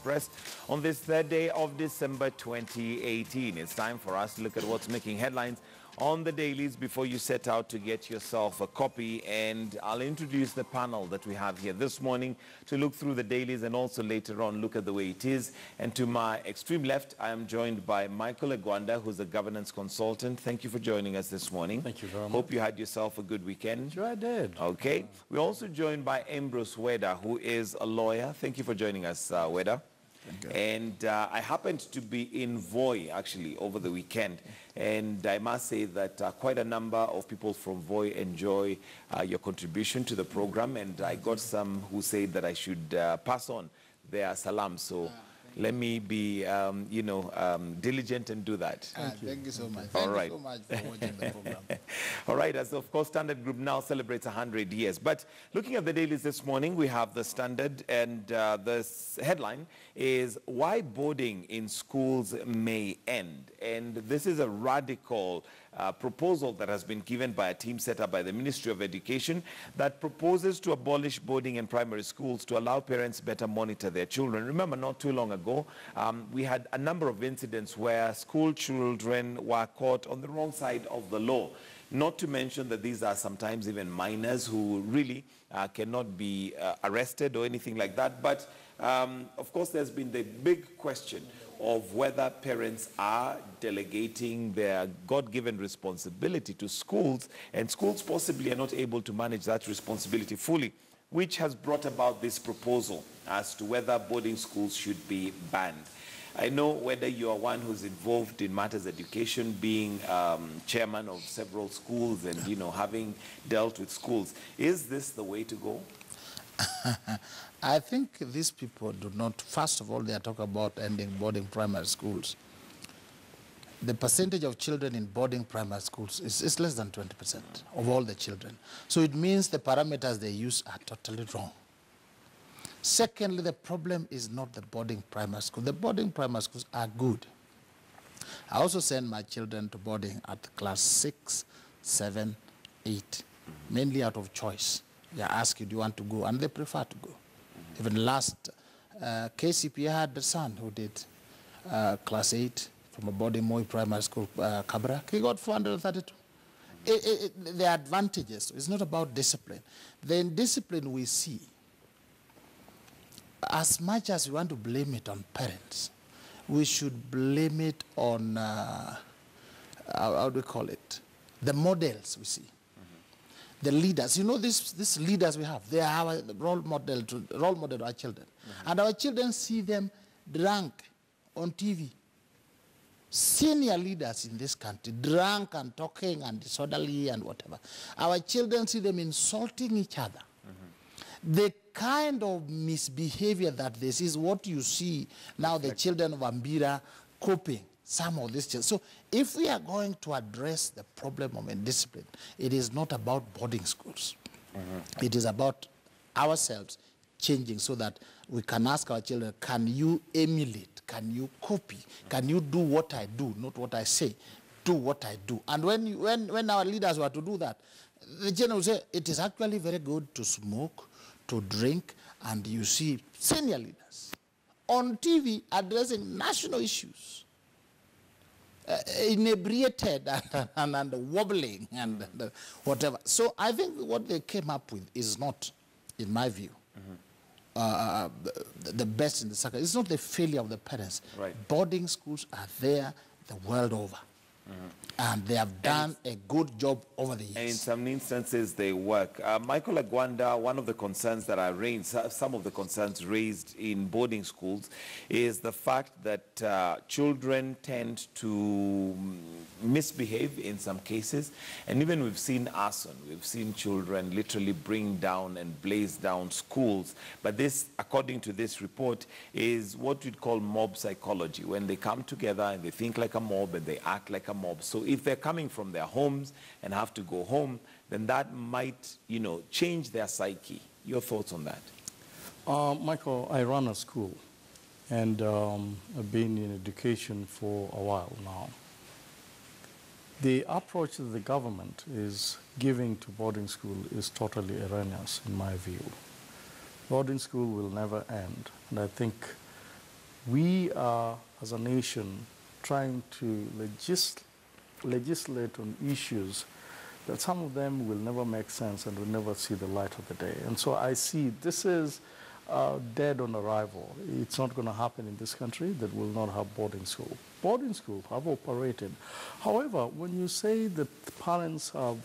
Press on this third day of December 2018. It's time for us to look at what's making headlines on the dailies before you set out to get yourself a copy. And I'll introduce the panel that we have here this morning to look through the dailies and also later on look at the way it is. And to my extreme left, I am joined by Michael Agwanda, who's a governance consultant. Thank you for joining us this morning. Thank you very much. Hope you had yourself a good weekend. Sure I did. Okay. We're also joined by Ambrose Weda, who is a lawyer. Thank you for joining us, Weda. And I happened to be in Voi, actually, over the weekend. And I must say that quite a number of people from Voi enjoy your contribution to the program. And I got some who said that I should pass on their salam. So let me be, diligent and do that. Thank you so much. All right. Thank you so much for watching the program. All right, as of course, Standard Group now celebrates 100 years. But looking at the dailies this morning, we have the Standard, and the headline is why boarding in schools may end. And this is a radical proposal that has been given by a team set up by the Ministry of Education that proposes to abolish boarding in primary schools to allow parents better monitor their children. Remember, not too long ago, we had a number of incidents where school children were caught on the wrong side of the law. Not to mention that these are sometimes even minors who really cannot be arrested or anything like that. But of course, there's been the big question of whether parents are delegating their God-given responsibility to schools, and schools possibly are not able to manage that responsibility fully, which has brought about this proposal as to whether boarding schools should be banned. I know whether you are one who's involved in matters education, being chairman of several schools and, having dealt with schools. Is this the way to go? I think these people do not, first of all, they are talking about ending boarding primary schools. The percentage of children in boarding primary schools is less than 20% of all the children. So it means the parameters they use are totally wrong. Secondly, the problem is not the boarding primary school. The boarding primary schools are good. I also send my children to boarding at class 6, 7, 8, mainly out of choice. They ask you, do you want to go? And they prefer to go. Even last KCP, I had a son who did class 8 from a boarding Moi primary school, Kabrak. He got 432. The advantages, it's not about discipline. The indiscipline we see, as much as we want to blame it on parents, we should blame it on, how do we call it, the models we see. The leaders, these leaders we have, they are our role model to our children. And our children see them drunk on TV. Senior leaders in this country, drunk and talking and disorderly and whatever. Our children see them insulting each other. The kind of misbehavior that this is what you see now the children of Ambira coping. Some of these children. So if we are going to address the problem of indiscipline, it is not about boarding schools. It is about ourselves changing so that we can ask our children, can you emulate? Can you copy? Can you do what I do, not what I say? Do what I do. And when our leaders were to do that, the children will say, it is actually very good to smoke, to drink, and you see senior leaders on TV addressing national issues. Inebriated and wobbling and whatever. So I think what they came up with is not, in my view, the best in the circle. It's not the failure of the parents. Right. Boarding schools are there the world over. And they have done a good job over the years. And in some instances, they work. Michael Agwanda, one of the concerns that I raised, some of the concerns raised in boarding schools, is the fact that children tend to misbehave in some cases. And even we've seen arson. We've seen children literally bring down and blaze down schools. But this, according to this report, is what we'd call mob psychology, when they come together and they think like a mob and they act like a mob. So if they're coming from their homes and have to go home, then that might, change their psyche. Your thoughts on that? Michael, I run a school, and I've been in education for a while now. The approach that the government is giving to boarding school is totally erroneous, in my view. Boarding school will never end, and I think we are, as a nation, trying to legislate on issues that some of them will never make sense and will never see the light of the day. And so I see this is dead on arrival. It's not going to happen in this country that will not have boarding school. Boarding schools have operated. However, when you say that parents have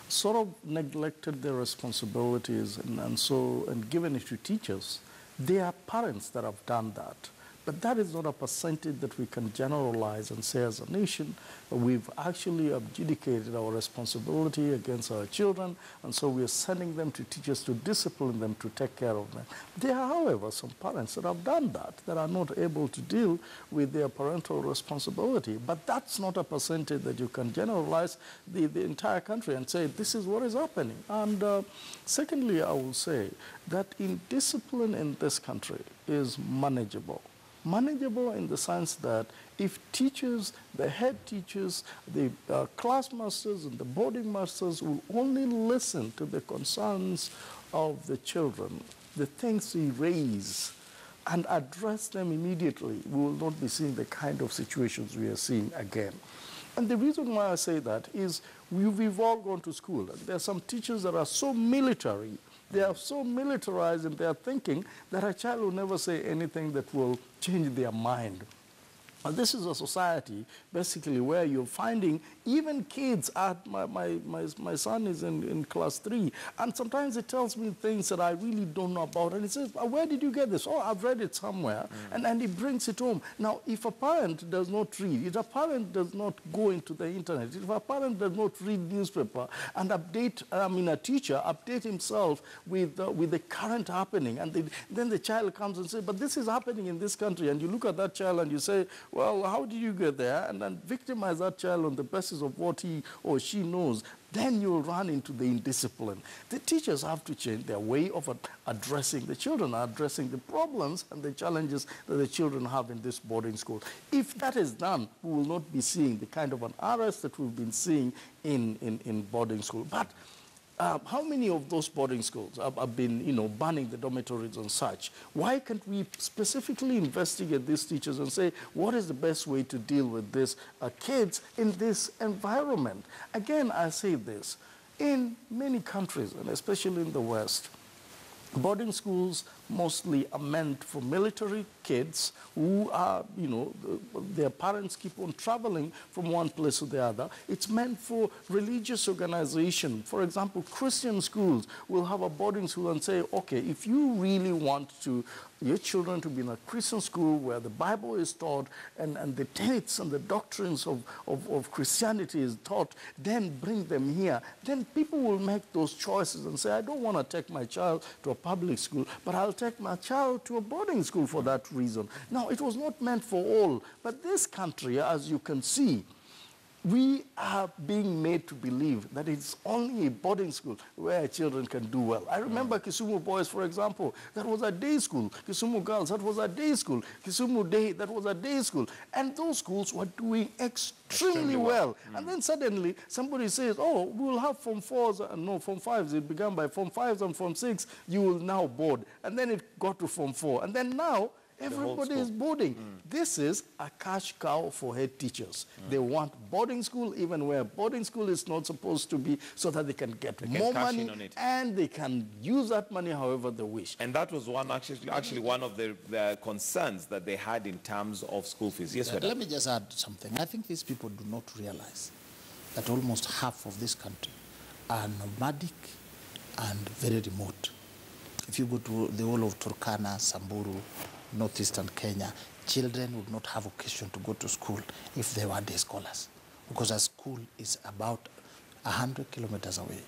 sort of neglected their responsibilities and given it to teachers, there are parents that have done that. But that is not a percentage that we can generalize and say as a nation we've actually abdicated our responsibility against our children, and so we are sending them to teachers to discipline them, to take care of them. There are, however, some parents that have done that are not able to deal with their parental responsibility. But that's not a percentage that you can generalize the entire country and say this is what is happening. And secondly, I will say that discipline in this country is manageable. Manageable in the sense that if teachers, the head teachers, the class masters and the boarding masters will only listen to the concerns of the children, the things we raise, and address them immediately, we will not be seeing the kind of situations we are seeing again. And the reason why I say that is we've all gone to school. There are some teachers that are so military, they are so militarized in their thinking that a child will never say anything that will change their mind. This is a society, basically, where you're finding even kids my son is in class 3, and sometimes he tells me things that I really don't know about, and he says, where did you get this? Oh, I've read it somewhere, and he brings it home. Now, if a parent does not read, if a parent does not go into the internet, if a parent does not read newspaper and a teacher update himself with the current happening, and then the child comes and says, but this is happening in this country, and you look at that child and you say, well, how did you get there? And then victimize that child on the basis of what he or she knows. Then you'll run into the indiscipline. The teachers have to change their way of addressing the children, addressing the problems and the challenges that the children have in this boarding school. If that is done, we will not be seeing the kind of an arrest that we've been seeing in boarding school. But how many of those boarding schools have been, banning the dormitories and such? Why can't we specifically investigate these teachers and say, what is the best way to deal with these kids in this environment? Again, I say this, in many countries, and especially in the West, boarding schools mostly are meant for military kids who are, their parents keep on traveling from one place to the other. It's meant for religious organization. For example, Christian schools will have a boarding school and say, okay, if you really want your children to be in a Christian school where the Bible is taught and the tenets and the doctrines of Christianity is taught, then bring them here. Then people will make those choices and say, I don't want to take my child to a public school, but I'll take my child to a boarding school for that reason. Now, it was not meant for all, but this country, as you can see, we are being made to believe that it's only a boarding school where children can do well. I remember Kisumu boys, for example, that was a day school. Kisumu girls, that was a day school. Kisumu day, that was a day school. And those schools were doing extremely well. And then suddenly somebody says, oh, we will have Form 4s, no, Form 5s. It began by Form 5s and Form 6. You will now board. And then it got to Form 4. And then now, everybody is boarding. This is a cash cow for head teachers. They want boarding school even where boarding school is not supposed to be, so that they can get more money and they can use that money however they wish. And that was actually one of the concerns that they had in terms of school fees. Yes, Let me just add something. I think these people do not realize that almost half of this country are nomadic and very remote. If you go to the whole of Turkana, Samburu, northeastern Kenya, children would not have occasion to go to school if they were day scholars, because a school is about 100 kilometers away.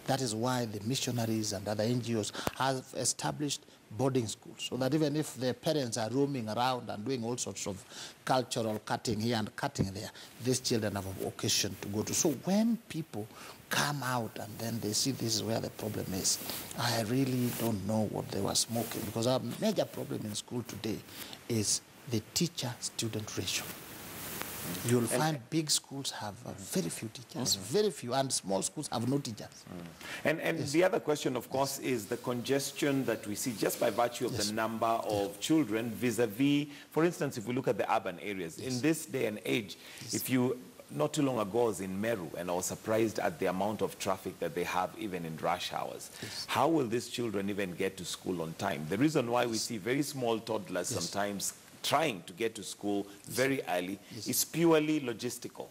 That is why the missionaries and other NGOs have established boarding schools, so that even if their parents are roaming around and doing all sorts of cultural cutting here and cutting there, these children have an occasion to go to. So when people come out and then they see this is where the problem is, I really don't know what they were smoking, because our major problem in school today is the teacher-student ratio. You'll find big schools have very few teachers, very few, and small schools have no teachers. And the other question, of course, is the congestion that we see just by virtue of the number of children vis-a-vis, for instance, if we look at the urban areas. In this day and age, if you, not too long ago, I was in Meru, and I was surprised at the amount of traffic that they have even in rush hours. How will these children even get to school on time? The reason why we see very small toddlers sometimes trying to get to school very early is purely logistical,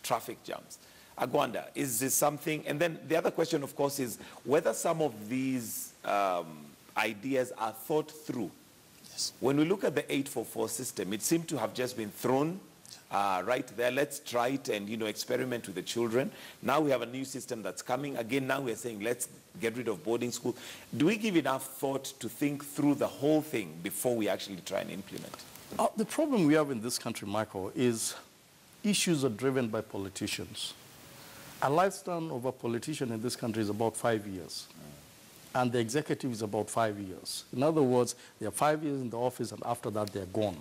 traffic jams. Agwanda, is this something? And then the other question, of course, is whether some of these ideas are thought through. When we look at the 844 system, it seemed to have just been thrown right there. Let's try it and, you know, experiment with the children. Now we have a new system that's coming. Again, now we're saying let's get rid of boarding school. Do we give enough thought to think through the whole thing before we actually try and implement? The problem we have in this country, Michael, is issues are driven by politicians. A lifespan of a politician in this country is about 5 years. And the executive is about 5 years. In other words, they are 5 years in the office, and after that, they're gone.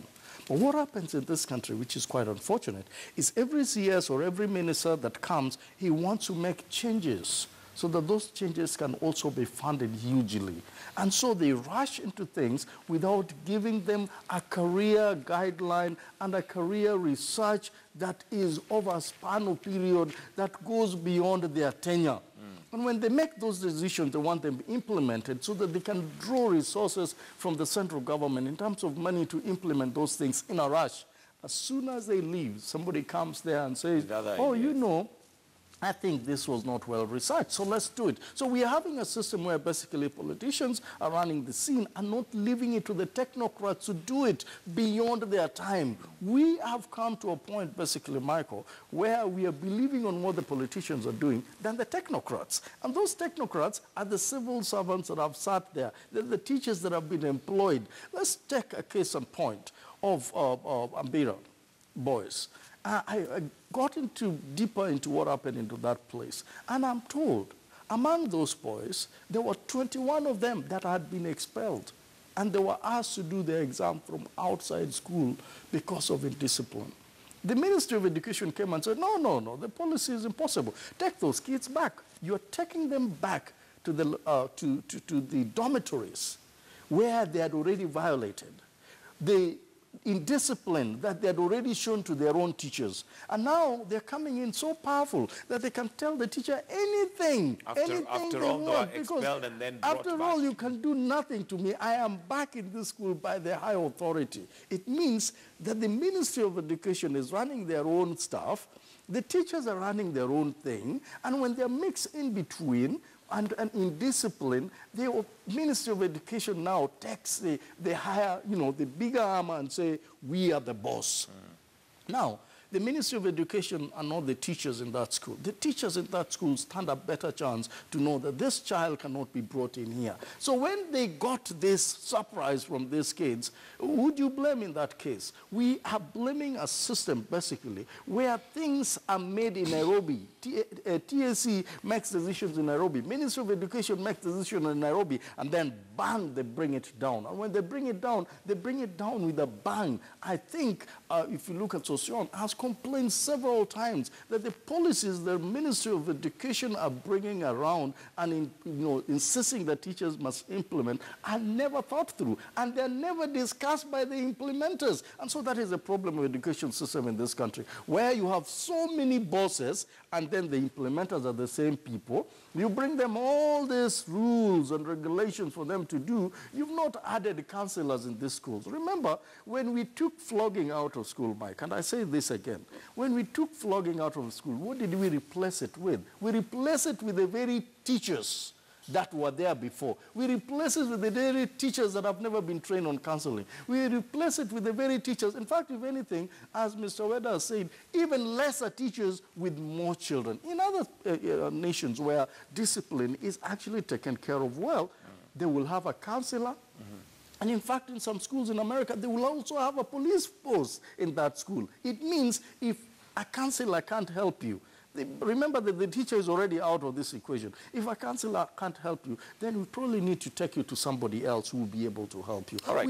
But what happens in this country, which is quite unfortunate, is every CS or every minister that comes, he wants to make changes so that those changes can also be funded hugely. And so they rush into things without giving them a career guideline and a career research that is over a span of period that goes beyond their tenure. And when they make those decisions, they want them implemented so that they can draw resources from the central government in terms of money to implement those things in a rush. As soon as they leave, somebody comes there and says, oh, you know, I think this was not well researched, so let's do it. So we are having a system where basically politicians are running the scene and not leaving it to the technocrats to do it beyond their time. We have come to a point, basically, Michael, where we are believing on what the politicians are doing than the technocrats. And those technocrats are the civil servants that have sat there. They're the teachers that have been employed. Let's take a case in point of Ambira boys. I got deeper into what happened into that place. And I'm told, among those boys, there were 21 of them that had been expelled. And they were asked to do their exam from outside school because of indiscipline. The Ministry of Education came and said, no, the policy is impossible. Take those kids back. You're taking them back to the dormitories where they had already violated the indiscipline that they had already shown to their own teachers. And now they're coming in so powerful that they can tell the teacher anything. After all, they were expelled and then brought after back. all, you can do nothing to me. I am back in this school by the high authority. It means that the Ministry of Education is running their own stuff, the teachers are running their own thing, and when they're mixed in between, and in discipline, the Ministry of Education now takes the higher, the bigger arm and say, we are the boss. Now, the Ministry of Education are not the teachers in that school. The teachers in that school stand a better chance to know that this child cannot be brought in here. So when they got this surprise from these kids, who do you blame in that case? We are blaming a system, basically, where things are made in Nairobi. TSC makes decisions in Nairobi. Ministry of Education makes decisions in Nairobi, and then bang, they bring it down. And when they bring it down with a bang. I think, if you look at Sosion, has complained several times that the policies the Ministry of Education are bringing around and insisting that teachers must implement are never thought through, and they're never discussed by the implementers. And so that is a problem of education system in this country, where you have so many bosses and then the implementers are the same people. You bring them all these rules and regulations for them to do. You've not added counselors in these schools. Remember, when we took flogging out of school, Mike, and I say this again, when we took flogging out of school, what did we replace it with? We replaced it with the very teachers that were there before. We replace it with the very teachers that have never been trained on counseling. We replace it with the very teachers. In fact, if anything, as Mr. Weda said, even lesser teachers with more children. In other nations where discipline is actually taken care of well, they will have a counselor. And in fact, in some schools in America, they will also have a police force in that school. It means if a counselor can't help you, remember that the teacher is already out of this equation. If a counselor can't help you, then we probably need to take you to somebody else who will be able to help you. All right.